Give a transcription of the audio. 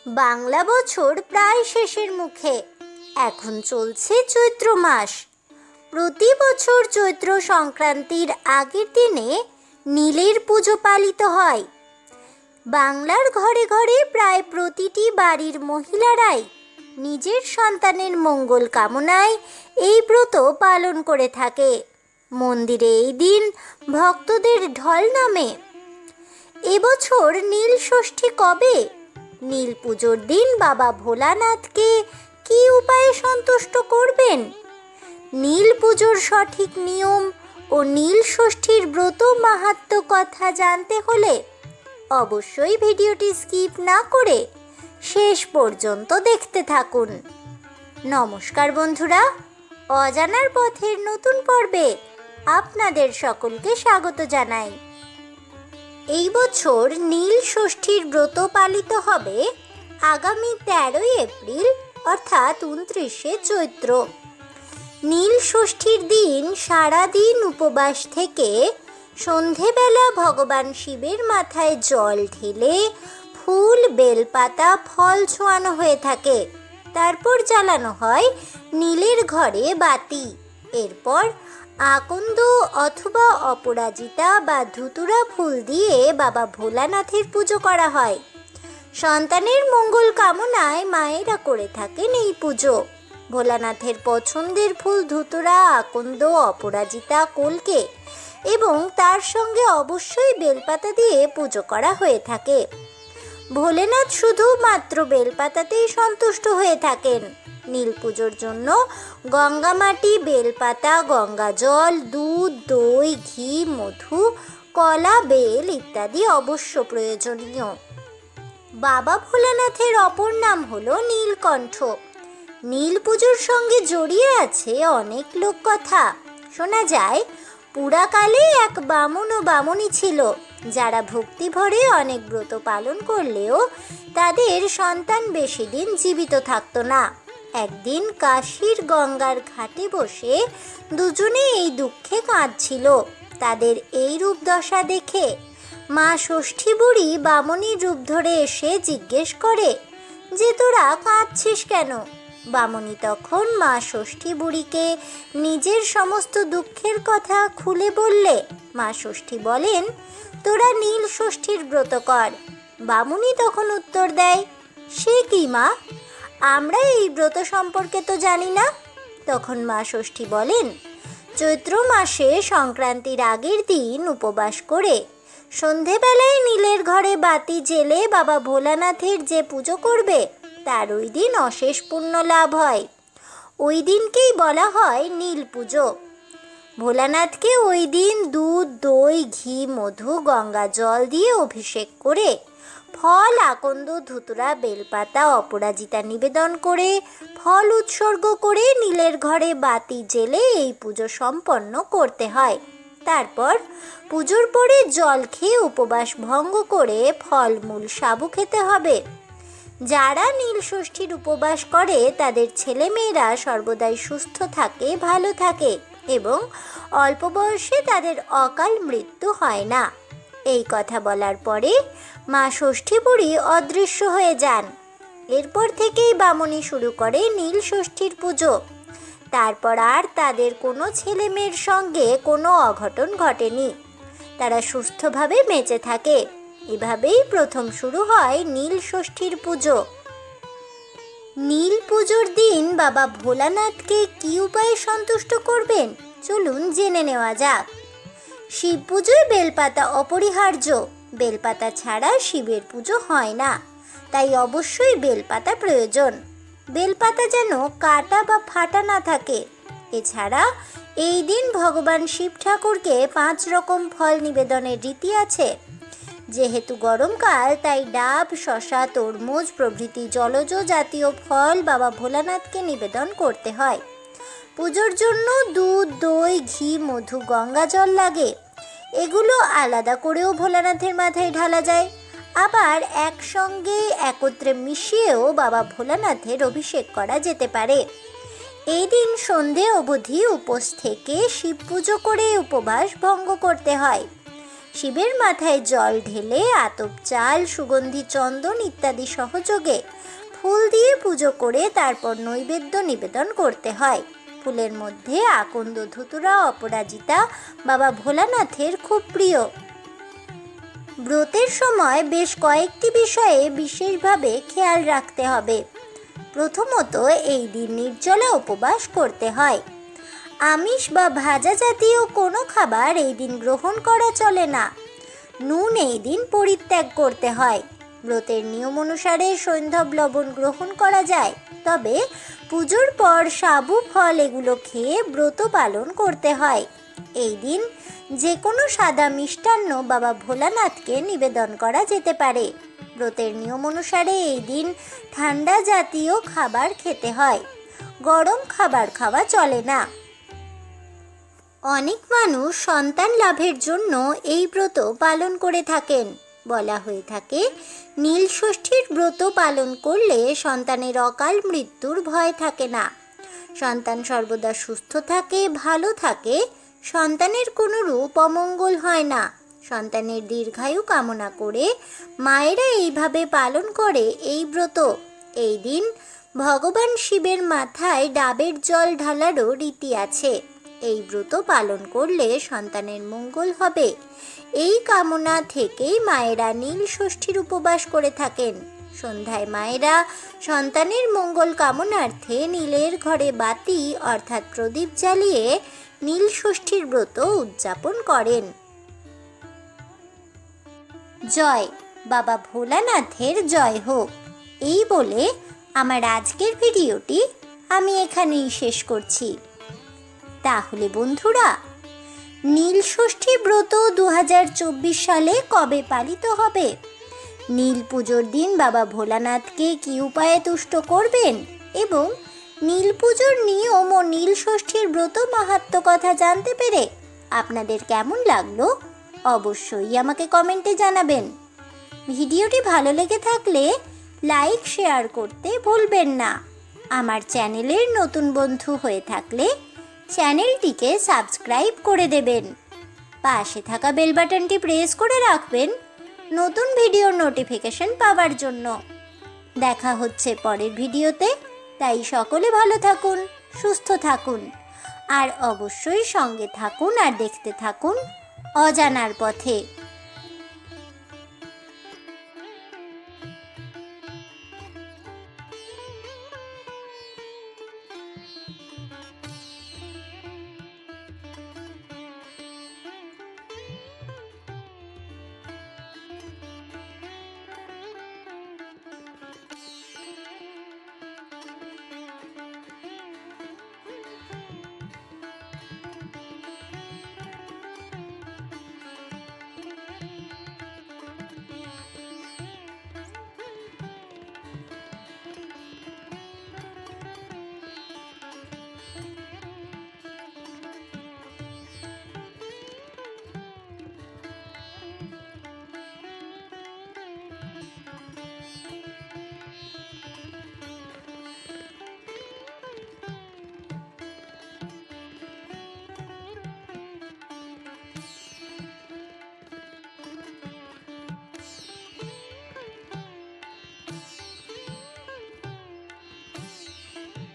বাংলা বছর প্রায় শেষের মুখে। এখন চলছে চৈত্র মাস। প্রতি বছর চৈত্র সংক্রান্তির আগের দিনে নীলের পুজো পালিত হয়। বাংলার ঘরে ঘরে প্রায় প্রতিটি বাড়ির মহিলারাই নিজের সন্তানের মঙ্গল কামনায় এই ব্রত পালন করে থাকে। মন্দিরে এই দিন ভক্তদের ঢল নামে। এবছর নীল ষষ্ঠী কবে? নীল পুজোর দিন বাবা ভোলানাথকে কি উপায়ে সন্তুষ্ট করবেন? নীল পুজোর সঠিক নিয়ম ও নীল ষষ্ঠীর ব্রত মাহাত্ম্য কথা জানতে হলে অবশ্যই ভিডিওটি স্কিপ না করে শেষ পর্যন্ত দেখতে থাকুন। নমস্কার বন্ধুরা, অজানার পথের নতুন পর্বে আপনাদের সকলকে স্বাগত জানাই। এই বছর নীল ষষ্ঠীর ব্রত পালিত হবে আগামী 13 এপ্রিল অর্থাৎ 29শে চৈত্র। নীল ষষ্ঠীর দিন সারাদিন উপবাস থেকে সন্ধেবেলা ভগবান শিবের মাথায় জল ঢেলে ফুল, বেলপাতা, ফল ছোঁয়ানো হয়ে থাকে। তারপর জ্বালানো হয় নীলের ঘরে বাতি। এরপর আকন্দ অথবা অপরাজিতা বা ধুতুরা ফুল দিয়ে বাবা ভোলানাথের পুজো করা হয়। সন্তানের মঙ্গল কামনায় মায়েরা করে থাকেন এই পুজো। ভোলানাথের পছন্দের ফুল ধুতুরা, আকন্দ, অপরাজিতা, কলকে এবং তার সঙ্গে অবশ্যই বেলপাতা দিয়ে পুজো করা হয়ে থাকে। ভোলেনাথ শুধুমাত্র বেলপাতাতেই সন্তুষ্ট হয়ে থাকেন। নীল পুজোর জন্য গঙ্গা মাটি, বেলপাতা, গঙ্গা জল, দুধ, দই, ঘি, মধু, কলা, বেল ইত্যাদি অবশ্য প্রয়োজনীয়। বাবা ভোলানাথের অপর নাম হলো নীলকণ্ঠ। নীল পুজোর সঙ্গে জড়িয়ে আছে অনেক লোককথা। শোনা যায় পুরাকালে এক বামুন ও বামুনি ছিল, যারা ভক্তি ভরে অনেক ব্রত পালন করলেও তাদের সন্তান বেশি দিন জীবিত থাকতো না। একদিন কাশীর গঙ্গার ঘাটে বসে দুজনে এই দুঃখে কাঁদছিল। তাদের এই রূপ দশা দেখে মা ষষ্ঠী বুড়ি বামুনির রূপ ধরে এসে জিজ্ঞেস করে যে, তোরা কাঁদছিস কেন? বামুনি তখন মা ষষ্ঠী বুড়িকে নিজের সমস্ত দুঃখের কথা খুলে বললে মা ষষ্ঠী বলেন, তোরা নীল ষষ্ঠীর ব্রত কর। বামুনি তখন উত্তর দেয়, সে কি মা, আমরা এই ব্রত সম্পর্কে তো জানি না। তখন মা ষষ্ঠী বলেন, চৈত্র মাসে সংক্রান্তির আগের দিন উপবাস করে সন্ধেবেলায় নীলের ঘরে বাতি জেলে বাবা ভোলানাথের যে পুজো করবে তার ওই দিন অশেষ পুণ্য লাভ হয়। ওই দিনকেই বলা হয় নীল পুজো। ভোলানাথকে ওই দিন দুধ, দই, ঘি, মধু, গঙ্গা জল দিয়ে অভিষেক করে ফল, আকন্দ, ধুতুরা, বেলপাতা, অপরাজিতা নিবেদন করে ফল উৎসর্গ করে নীলের ঘরে বাতি জেলে এই পুজো সম্পন্ন করতে হয়। তারপর পুজোর পরে জল খেয়ে উপবাস ভঙ্গ করে ফলমূল, সাবু খেতে হবে। যারা নীল ষষ্ঠীর উপবাস করে তাদের ছেলেমেয়েরা সর্বদাই সুস্থ থাকে, ভালো থাকে এবং অল্প বয়সে তাদের অকাল মৃত্যু হয় না। এই কথা বলার পরে মা ষষ্ঠী বুড়ি অদৃশ্য হয়ে যান। এরপর থেকেই বামুনি শুরু করে নীল ষষ্ঠীর পুজো। তারপর আর তাদের কোনো ছেলে মেয়ের সঙ্গে কোনো অঘটন ঘটেনি। তারা সুস্থভাবে বেঁচে থাকে। এভাবেই প্রথম শুরু হয় নীল ষষ্ঠীর পুজো। নীল পুজোর দিন বাবা ভোলানাথকে কি উপায়ে সন্তুষ্ট করবেন চলুন জেনে নেওয়া যাক। শিব পুজোয় বেলপাতা অপরিহার্য। বেলপাতা ছাড়া শিবের পুজো হয় না, তাই অবশ্যই বেলপাতা প্রয়োজন। বেলপাতা যেন কাটা বা ফাটা না থাকে। এছাড়া এই দিন ভগবান শিব ঠাকুরকে 5 রকম ফল নিবেদনের রীতি আছে। যেহেতু গরমকাল তাই ডাব, শসা, তরমুজ প্রভৃতি জলজ জাতীয় ফল বাবা ভোলানাথকে নিবেদন করতে হয়। পুজোর জন্য দুধ, দই, ঘি, মধু, গঙ্গা জল লাগে। এগুলো আলাদা করেও ভোলানাথের মাথায় ঢালা যায়, আবার একসঙ্গে একত্রে মিশিয়েও বাবা ভোলানাথের অভিষেক করা যেতে পারে। এই দিন সন্ধে অবধি উপোস থেকে শিব পুজো করে উপবাস ভঙ্গ করতে হয়। শিবের মাথায় জল ঢেলে আতপ চাল, সুগন্ধি চন্দন ইত্যাদি সহযোগে ফুল দিয়ে পুজো করে তারপর নৈবেদ্য নিবেদন করতে হয়। ফুলের মধ্যে আকন্দ ধুতুরা অপরাজিতা বাবা ভোলানাথের খুব প্রিয়। ব্রতের সময় বেশ কয়েকটি বিষয়ে বিশেষভাবে খেয়াল রাখতে হবে। প্রথমত, এই দিন নির্জলা উপবাস করতে হয়। আমিষ বা ভাজা জাতীয় কোনো খাবার এই দিন গ্রহণ করা চলে না। নুন এই দিন পরিত্যাগ করতে হয়। ব্রতের নিয়ম অনুসারে সৈন্ধব লবণ গ্রহণ করা যায়, তবে পুজোর পর সাবু ফল এগুলো খেয়ে ব্রত পালন করতে হয়। এই দিন যে কোনো সাদা মিষ্টান্ন বাবা ভোলানাথকে নিবেদন করা যেতে পারে। ব্রতের নিয়ম অনুসারে এই দিন ঠান্ডা জাতীয় খাবার খেতে হয়, গরম খাবার খাওয়া চলে না। অনেক মানুষ সন্তান লাভের জন্য এই ব্রত পালন করে থাকেন। বলা হয়ে থাকে, নীল ষষ্ঠীর ব্রত পালন করলে সন্তানের অকাল মৃত্যুর ভয় থাকে না। সন্তান সর্বদা সুস্থ থাকে, ভালো থাকে, সন্তানের কোনো রূপ অমঙ্গল হয় না। সন্তানের দীর্ঘায়ু কামনা করে মায়েরা এইভাবে পালন করে এই ব্রত। এই দিন ভগবান শিবের মাথায় ডাবের জল ঢালারও রীতি আছে। এই ব্রত পালন করলে সন্তানের মঙ্গল হবে, এই কামনা থেকেই মায়েরা নীল ষষ্ঠীর উপবাস করে থাকেন। সন্ধ্যায় মায়েরা সন্তানের মঙ্গল কামনার্থে নীলের ঘরে বাতি অর্থাৎ প্রদীপ জ্বালিয়ে নীল ষষ্ঠীর ব্রত উদযাপন করেন। জয় বাবা ভোলানাথের জয় হোক। এই বলে আমার আজকের ভিডিওটি আমি এখানেই শেষ করছি। তাহলে বন্ধুরা, নীল ষষ্ঠী ব্রত 2024 সালে কবে পালিত হবে? নীল পুজোর দিন বাবা ভোলানাথকে কি উপায়ে তুষ্ট করবেন এবং নীল পুজোর নিয়ম ও নীল ষষ্ঠীর ব্রত মাহাত্ম্য কথা জানতে পেরে আপনাদের কেমন লাগলো অবশ্যই আমাকে কমেন্টে জানাবেন। ভিডিওটি ভালো লেগে থাকলে লাইক শেয়ার করতে ভুলবেন না। আমার চ্যানেলের নতুন বন্ধু হয়ে থাকলে চ্যানেলটিকে সাবস্ক্রাইব করে দেবেন। পাশে থাকা বেল বাটনটি প্রেস করে রাখবেন নতুন ভিডিওর নোটিফিকেশন পাওয়ার জন্য। দেখা হচ্ছে পরের ভিডিওতে, তাই সকলে ভালো থাকুন, সুস্থ থাকুন আর অবশ্যই সঙ্গে থাকুন আর দেখতে থাকুন অজানার পথে।